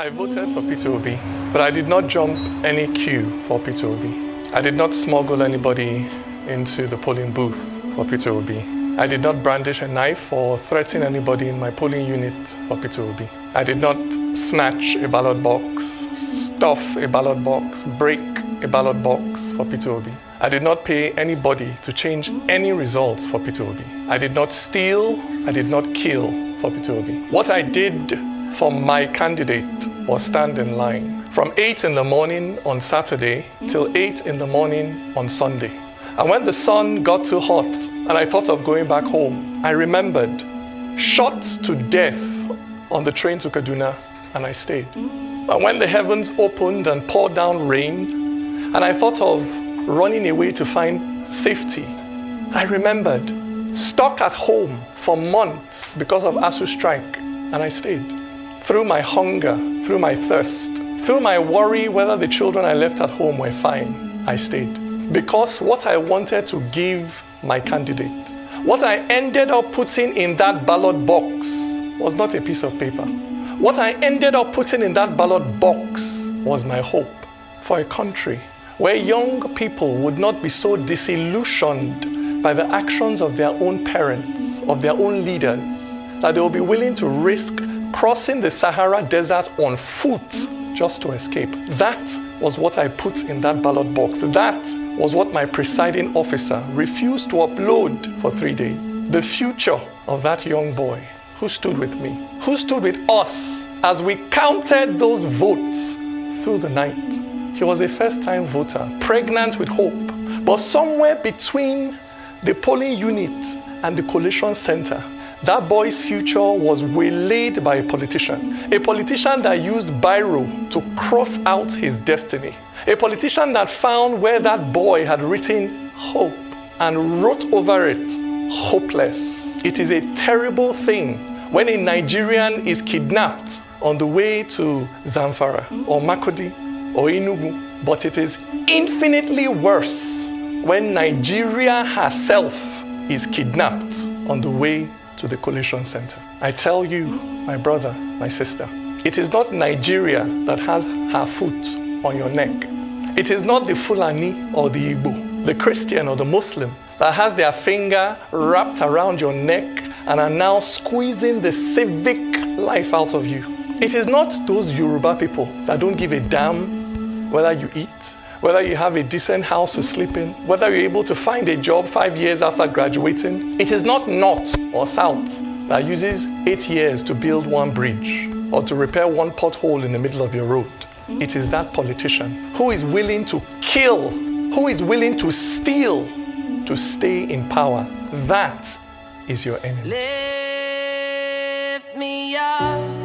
I voted for Peter Obi, but I did not jump any queue for Peter Obi. I did not smuggle anybody into the polling booth for Peter Obi. I did not brandish a knife or threaten anybody in my polling unit for Peter Obi. I did not snatch a ballot box, stuff a ballot box, break a ballot box for Peter Obi. I did not pay anybody to change any results for Peter Obi. I did not steal, I did not kill for Peter Obi. What I did for my candidate was stand in line from 8 in the morning on Saturday till 8 in the morning on Sunday. And when the sun got too hot and I thought of going back home, I remembered, shot to death on the train to Kaduna, and I stayed. And when the heavens opened and poured down rain, and I thought of running away to find safety, I remembered, stuck at home for months because of ASU strike, and I stayed. Through my hunger, through my thirst, through my worry whether the children I left at home were fine, I stayed. Because what I wanted to give my candidate, what I ended up putting in that ballot box was not a piece of paper. What I ended up putting in that ballot box was my hope for a country where young people would not be so disillusioned by the actions of their own parents, of their own leaders, that they will be willing to risk crossing the Sahara Desert on foot just to escape. That was what I put in that ballot box. That was what my presiding officer refused to upload for 3 days. The future of that young boy who stood with me, who stood with us as we counted those votes through the night. He was a first-time voter, pregnant with hope. But somewhere between the polling unit and the collation center, that boy's future was waylaid by a politician that used biro to cross out his destiny, a politician that found where that boy had written hope and wrote over it, hopeless. It is a terrible thing when a Nigerian is kidnapped on the way to Zamfara or Makurdi or Enugu, but it is infinitely worse when Nigeria herself is kidnapped on the way to the collation center. I tell you, my brother, my sister, it is not Nigeria that has her foot on your neck. It is not the Fulani or the Igbo, the Christian or the Muslim that has their finger wrapped around your neck and are now squeezing the civic life out of you. It is not those Yoruba people that don't give a damn whether you eat, whether you have a decent house to sleep in, whether you're able to find a job 5 years after graduating. It is not North or South that uses 8 years to build one bridge or to repair one pothole in the middle of your road. It is that politician who is willing to kill, who is willing to steal to stay in power. That is your enemy. Lift me up.